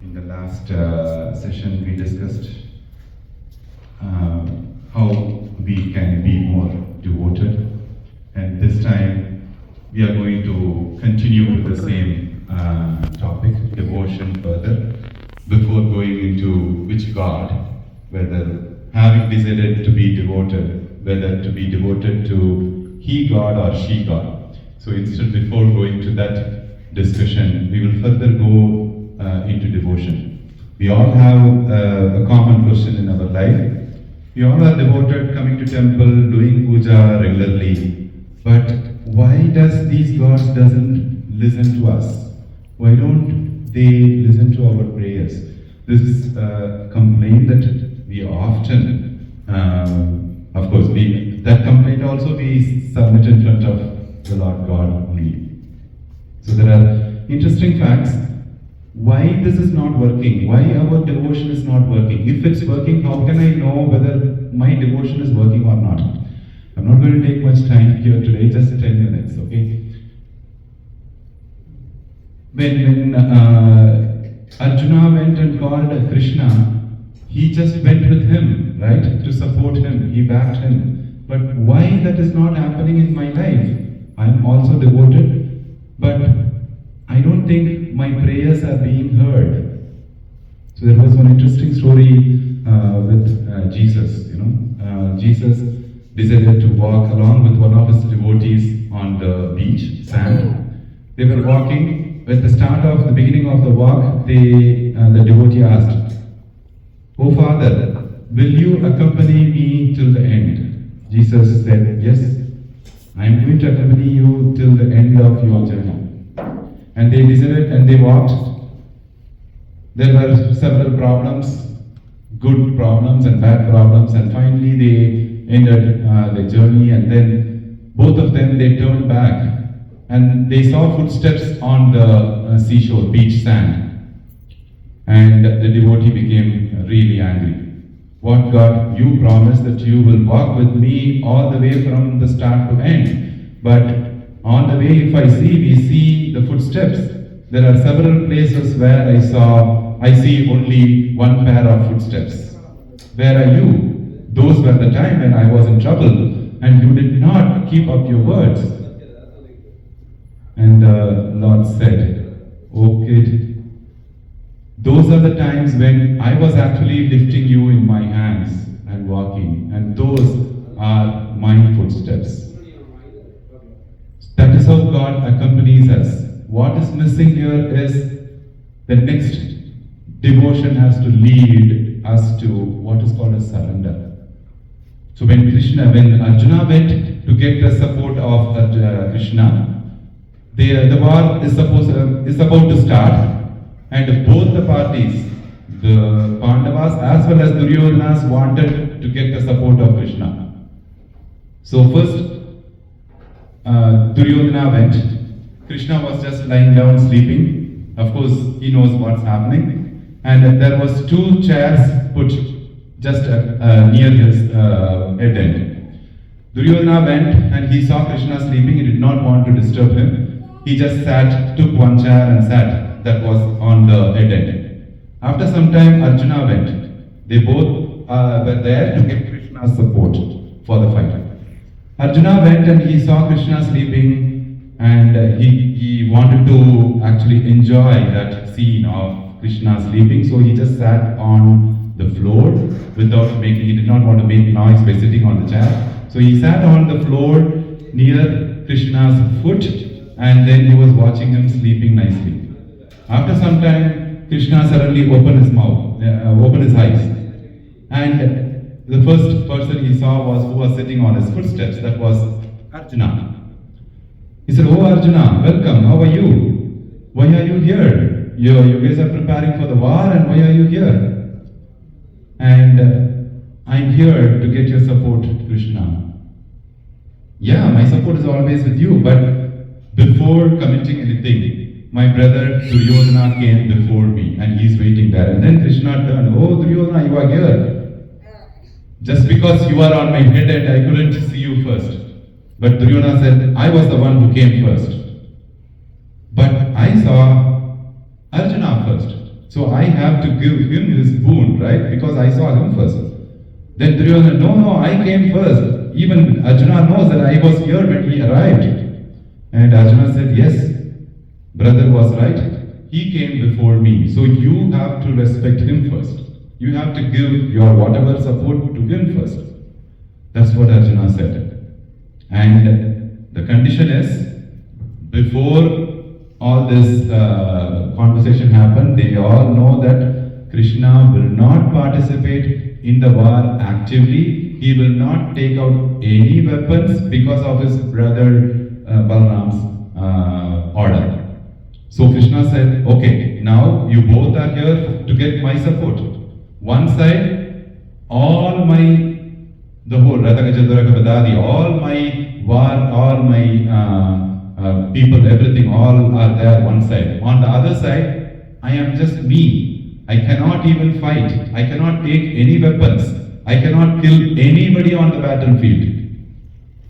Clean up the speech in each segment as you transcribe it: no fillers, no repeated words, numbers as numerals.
In the last session, we discussed how we can be more devoted, and this time we are going to continue with the same topic, devotion, further, before going into which God, whether having decided to be devoted, whether to be devoted to he God or she God. So instead, before going to that discussion, we will further go into devotion. We all have a common question in our life. We all are devoted, coming to temple, doing puja regularly. But why does these gods doesn't listen to us? Why don't they listen to our prayers? This is a complaint that we often, of course, that complaint also we submit in front of the Lord God only. So there are interesting facts. Why this is not working? Why our devotion is not working? If it's working, how can I know whether my devotion is working or not? I'm not going to take much time here today, just 10 minutes, okay? When Arjuna went and called Krishna, he just went with him, right? To support him, he backed him. But why that is not happening in my life? I'm also devoted, but I don't think my prayers are being heard. So there was one interesting story with Jesus. Jesus decided to walk along with one of his devotees on the beach, sand. They were walking. At the start of the beginning of the walk, the devotee asked, "Oh Father, will you accompany me till the end?" Jesus said, "Yes, I am going to accompany you till the end of your journey." And they decided and they walked. There were several problems, good problems and bad problems, and finally they ended the journey, and then both of them, they turned back and they saw footsteps on the seashore, beach sand. And the devotee became really angry. "What God, you promised that you will walk with me all the way from the start to end. But on the way, if we see the footsteps. There are several places where I see only one pair of footsteps. Where are you? Those were the time when I was in trouble, and you did not keep up your words." And the Lord said, "Oh kid, those are the times when I was actually lifting you in my hands and walking, and those are my footsteps." That is how God accompanies us. What is missing here is the next devotion has to lead us to what is called a surrender. So when Arjuna went to get the support of Krishna, the war is about to start, and both the parties, the Pandavas as well as Duryodhanas, wanted to get the support of Krishna. So first, Duryodhana went. Krishna was just lying down sleeping. Of course, he knows what's happening. And there was 2 chairs put just near his head end. Duryodhana went and he saw Krishna sleeping. He did not want to disturb him. He just took one chair and sat. That was on the head end. After some time, Arjuna went. They both were there to get Krishna's support for the fight. Arjuna went and he saw Krishna sleeping, and he wanted to actually enjoy that scene of Krishna sleeping, so he just sat on the floor he did not want to make noise by sitting on the chair. So he sat on the floor near Krishna's foot, and then he was watching him sleeping nicely. After some time, Krishna suddenly opened his eyes, and the first person he saw who was sitting on his footsteps. That was Arjuna. He said, "Oh Arjuna, welcome, how are you? Why are you here? You guys are preparing for the war, and why are you here?" "And I'm here to get your support, Krishna." "Yeah, my support is always with you, but before committing anything, my brother Duryodhana came before me, and he's waiting there." And then Krishna turned, "Oh Duryodhana, you are here. Just because you are on my head and I couldn't see you first." But Duryodhana said, "I was the one who came first. But I saw Arjuna first. So I have to give him his boon, right? Because I saw him first. Then Duryodhana, no, I came first. Even Arjuna knows that I was here when he arrived. And Arjuna said, yes, brother was right. He came before me. So you have to respect him first. You have to give your whatever support to him first. That's what Arjuna said. And the condition is, before all this conversation happened, they all know that Krishna will not participate in the war actively. He will not take out any weapons because of his brother Balram's order. So Krishna said, okay, now you both are here to get my support. One side, all the whole Radhakajaduraka Badadi, all my war, all my people, everything, all are there one side. On the other side, I am just me. I cannot even fight. I cannot take any weapons. I cannot kill anybody on the battlefield.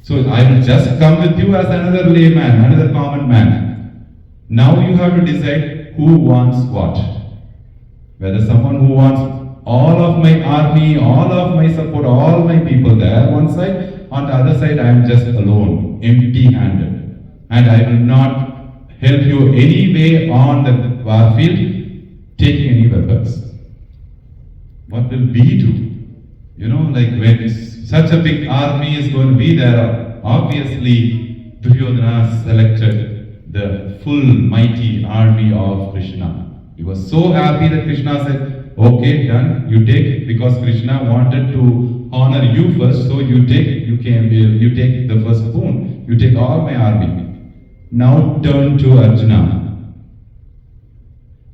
So I will just come with you as another layman, another common man. Now you have to decide who wants what. Whether someone who wants all of my army, all of my support, all my people there one side, on the other side I am just alone, empty-handed. And I will not help you any way on the warfield taking any weapons. What will we do? You know, like when such a big army is going to be there, obviously Duryodhana selected the full mighty army of Krishna. He was so happy that Krishna said, okay, done, you take, because Krishna wanted to honor you first, so you take the first boon, you take all my army. Now turn to Arjuna.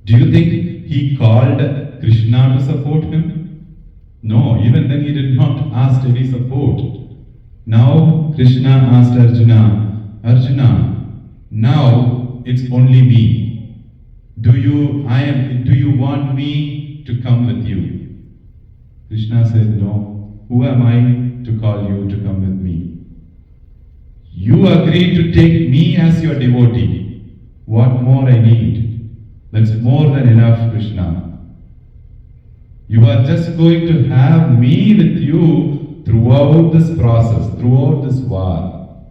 Do you think he called Krishna to support him? No, even then he did not ask any support. Now Krishna asked Arjuna, Arjuna, now it's only me. Do you want me to come with you? Krishna said, no. Who am I to call you to come with me? You agreed to take me as your devotee. What more I need? That's more than enough, Krishna. You are just going to have me with you throughout this process, throughout this war.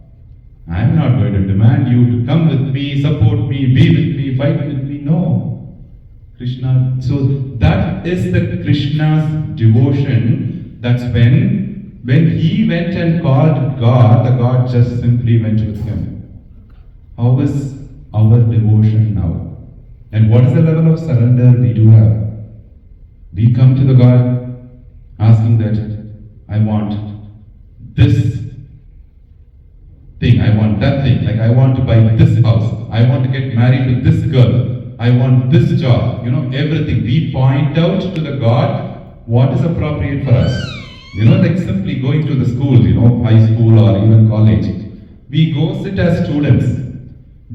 I am not going to demand you to come with me, support me, be with me, fight with me. No. Krishna, so that is the Krishna's devotion. That's when he went and called God, the God just simply went with him. How is our devotion now? And what is the level of surrender we do have? We come to the God asking that I want this thing, I want that thing, like I want to buy this house, I want to get married to this girl, I want this job, everything. We point out to the God what is appropriate for us. Like simply going to the school, high school or even college. We go sit as students.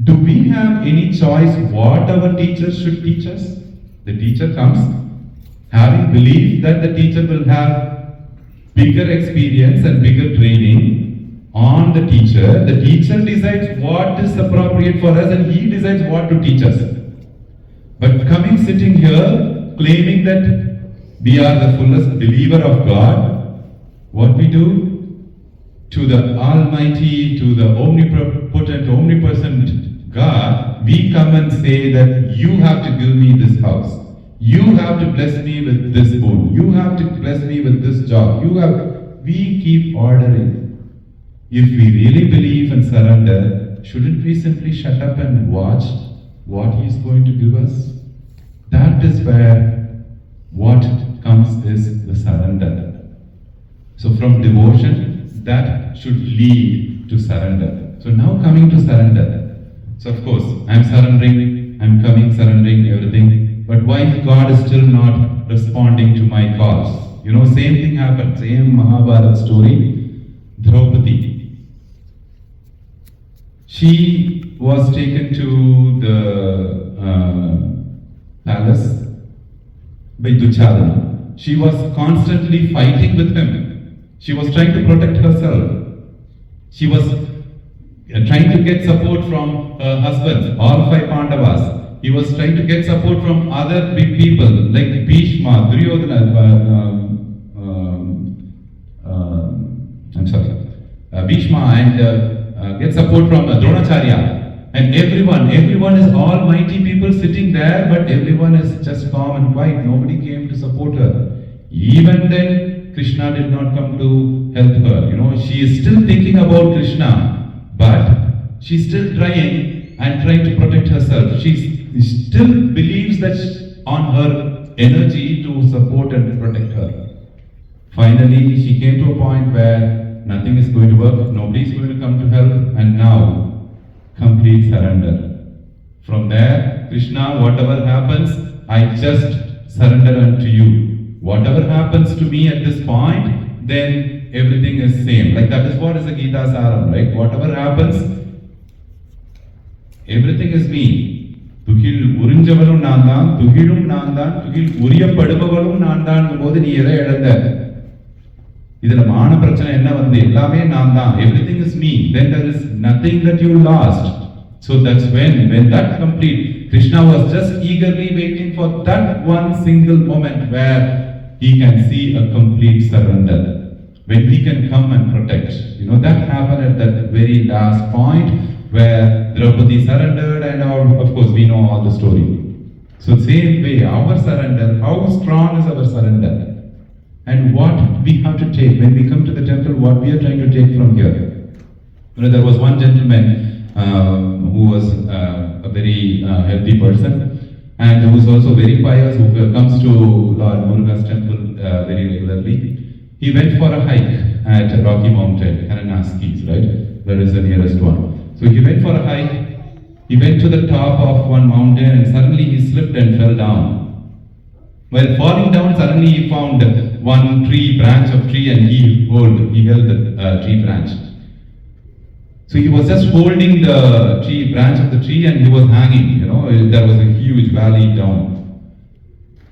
Do we have any choice what our teachers should teach us? The teacher comes having belief that the teacher will have bigger experience and bigger training on the teacher. The teacher decides what is appropriate for us and he decides what to teach us. But sitting here, claiming that we are the fullest believer of God, what we do? To the Almighty, to the omnipotent, omnipresent God, we come and say that you have to give me this house. You have to bless me with this boon. You have to bless me with this job. We keep ordering. If we really believe and surrender, shouldn't we simply shut up and watch what he is going to give us? That is where what comes is the surrender. So from devotion, that should lead to surrender. So now coming to surrender. So of course, I am surrendering, I am surrendering everything. But why God is still not responding to my calls? Same thing happened, same Mahabharata story. Draupadi. She was taken to the palace by Duryodhana. She was constantly fighting with him. She was trying to protect herself. She was trying to get support from her husbands, all 5 Pandavas. he was trying to get support from other big people like Bhishma, Duryodhana, I'm sorry, Bhishma, and get support from Dronacharya, and everyone is almighty people sitting there, but everyone is just calm and quiet. Nobody came to support her. Even then, Krishna did not come to help her. You know, she is still thinking about Krishna, but she's still trying and trying to protect herself. She still believes that on her energy to support and protect her. Finally, she came to a point where nothing is going to work, nobody is going to come to help, and now, complete surrender. From there, Krishna, whatever happens, I just surrender unto you. Whatever happens to me at this point, then everything is same. Like that is what is the Gita Saram, right? Whatever happens, everything is me. துகில் உறிஞ்சவனும் நான் தான், துகிலும் நான் தான், துகில் உரியப்படுபவனும் நான் தான் போது நீ எதை இழந்த? இதுல மான பிரச்சனை என்ன வந்து எல்லாமே நான் தான், everything is me, then there is nothing that you lost. So that's when that complete, Krishna was just eagerly waiting for that one single moment where he can see a complete surrender, when he can come and protect. You know, that happened at that very last point where Draupadi surrendered, and of course we know all the story. So same way, our surrender, how strong is our surrender? And what we have to take when we come to the temple, what we are trying to take from here. You know, there was one gentleman who was a very healthy person, and who is also very pious, who comes to Lord Murugan's temple very regularly. He went for a hike at Rocky Mountain, Kananaskis, right? That is the nearest one. So he went for a hike. He went to the top of one mountain, and suddenly he slipped and fell down. While falling down, suddenly he found one branch of tree, and he held the tree branch. So he was just holding the branch of the tree, and he was hanging. You know, there was a huge valley down,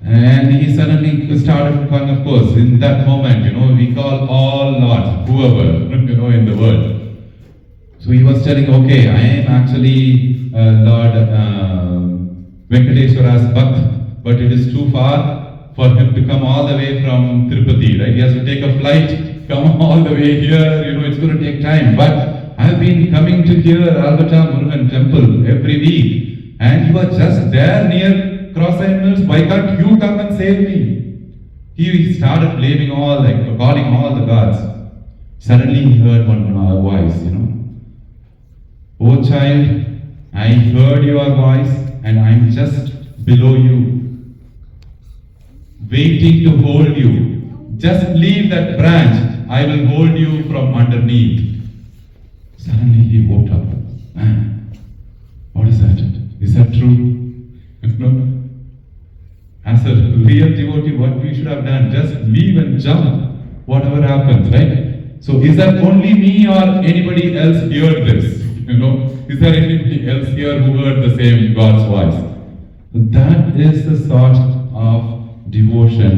and he suddenly started calling. Of course, in that moment, you know, we call all lords, whoever, you know, in the world. So he was telling, okay, I am actually Lord Venkateswara's Bhakt, but it is too far for him to come all the way from Tirupati, right? He has to take a flight, come all the way here, you know, it's going to take time. But I have been coming to here, Alberta Murugan temple every week, and you are just there near Cross Mills, why can't you come and save me? He started blaming calling all the gods. Suddenly he heard one voice, you know. Oh child, I heard your voice, and I am just below you, waiting to hold you. Just leave that branch, I will hold you from underneath. Suddenly he woke up. Man, what is that? Is that true? No. As a real devotee, what we should have done, just leave and jump, whatever happens, right? So is that only me, or anybody else heard this? You know, is there anybody else here who heard the same God's voice? That is the sort of devotion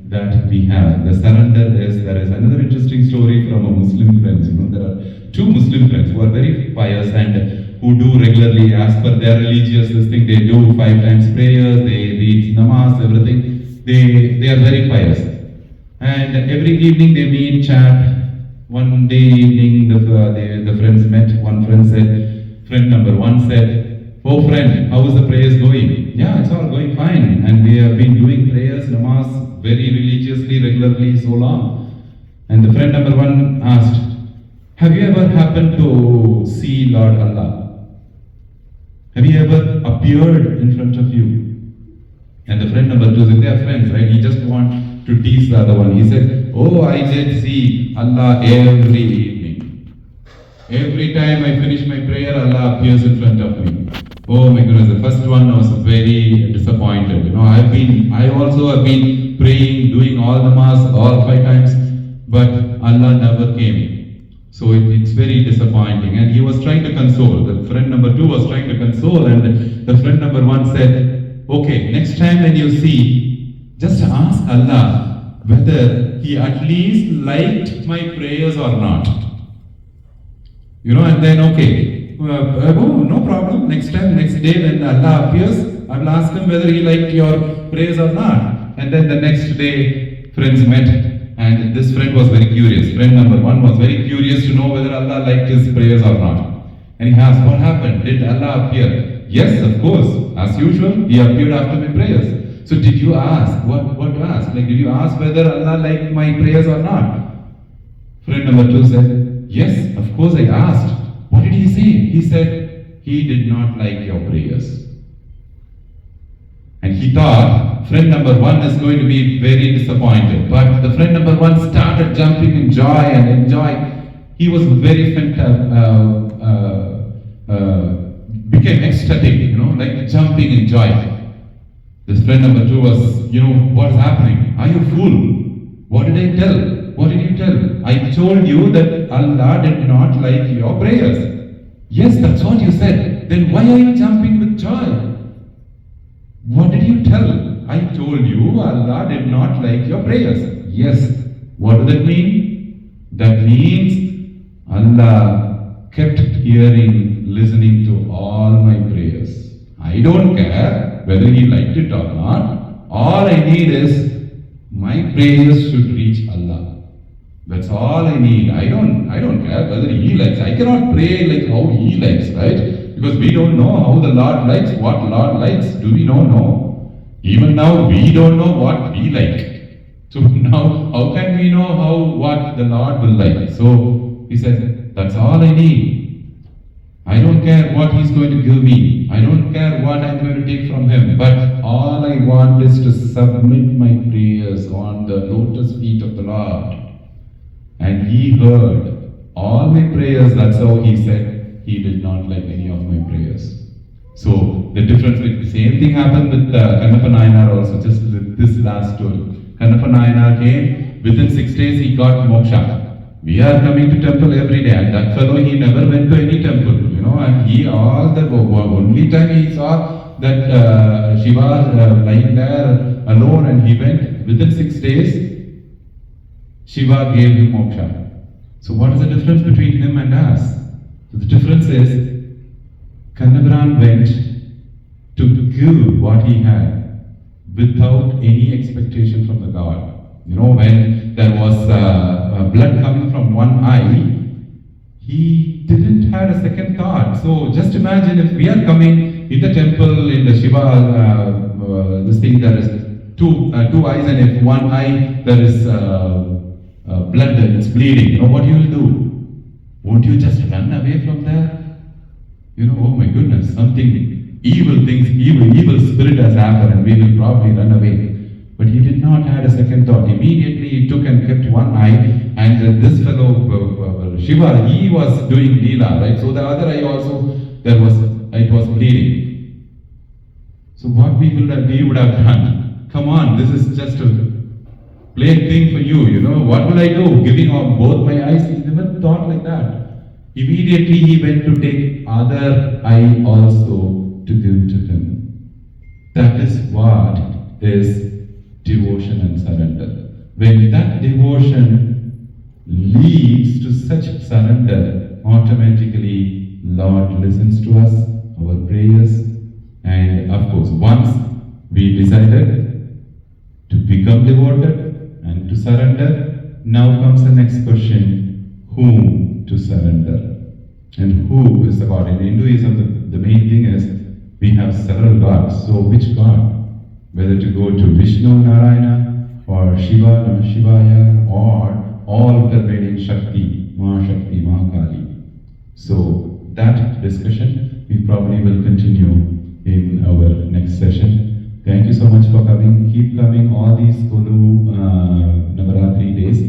that we have. The surrender is, there is another interesting story from a Muslim friends. You know, there are two Muslim friends who are very pious and who do regularly, as per their religious thing, they do 5 times prayers, they read namaz, everything. They are very pious. And every evening they meet, chat. One day evening, the friends met. One friend said, friend number 1 said, oh friend, how is the prayers going? Yeah, it's all going fine. And we have been doing prayers, namaz, very religiously, regularly, so long. And the friend number 1 asked, have you ever happened to see Lord Allah? Have you ever appeared in front of you? And the friend number 2 said, they are friends, right? He just wants to tease the other one. He said, oh, I did see Allah every evening. Every time I finish my prayer, Allah appears in front of me. Oh my goodness, the first one I was very disappointed. You know, I also have been praying, doing all the mass, all 5 times, but Allah never came. So it's very disappointing. And he was trying to console. The friend number 2 was trying to console, and the friend number 1 said, okay, next time when you see, just ask Allah whether he at least liked my prayers or not. You know, and then okay, oh, no problem. Next time, next day when Allah appears, I will ask him whether he liked your prayers or not. And then the next day, friends met, and this friend was very curious. Friend number one was very curious to know whether Allah liked his prayers or not. And he asked, what happened? Did Allah appear? Yes, of course. As usual, he appeared after my prayers. So did you ask? What to ask? Like, did you ask whether Allah liked my prayers or not? Friend number two said, yes, of course I asked. What did he say? He said, he did not like your prayers. And he thought friend number one is going to be very disappointed. But the friend number one started jumping in joy and enjoying. He was very became ecstatic, like jumping in joy. This friend number two was, what is happening? Are you fool? What did I tell? What did you tell? I told you that Allah did not like your prayers. Yes, that's what you said. Then why are you jumping with joy? What did you tell? I told you Allah did not like your prayers. Yes. What does that mean? That means Allah kept hearing, listening to all my prayers. I don't care whether He liked it or not. All I need is my prayers should reach Allah. That's all I need. I don't care whether He likes. I cannot pray like how He likes, right? Because we don't know how the Lord likes. What Lord likes, do we know? Even now, we don't know what we like. So now, how can we know what the Lord will like? So He said, that's all I need. I don't care what He's going to give me. I don't care what I'm going to take from Him. But all I want is to submit my prayers on the lotus feet of the Lord. And He heard all my prayers. That's how He said, He did not like any of my prayers. So the difference with the same thing happened with Kannappa Nayanar also, just this last story. Kannappa Nayanar came, within 6 days he got moksha. We are coming to temple every day, and that fellow, he never went to any temple, and he, only time he saw that Shiva lying there alone, and he went, within 6 days, Shiva gave him moksha. So what is the difference between him and us? So the difference is, Kannabran went to give what he had without any expectation from the God. When there was blood coming from one eye, he didn't have a second thought. So just imagine if we are coming in the temple, in the Shiva, this thing, there is two eyes, and if one eye there is blood, it's bleeding. What you will do? Won't you just run away from there? Oh my goodness, something evil spirit has happened, and we will probably run away. But he did not have a second thought. Immediately he took and kept one eye, and this fellow Shiva, he was doing Leela, right? So the other eye also, it was bleeding. So what we would have done? Come on, this is just a plain thing for you, What will I do? Giving on both my eyes? He never thought like that. Immediately he went to take other eye also to give to him. That is what is devotion and surrender. When that devotion leads to such surrender, automatically Lord listens to us, our prayers, and of course, once we decided to become devoted and to surrender, now comes the next question: whom to surrender? And who is the God? In Hinduism, the main thing is we have several gods. So which God? Whether to go to Vishnu, Narayana, or Shiva, Shivaya, or all pervading Shakti, Mahakali. So that discussion we probably will continue in our next session. Thank you so much for coming. Keep coming all these Kolu Navarathri days.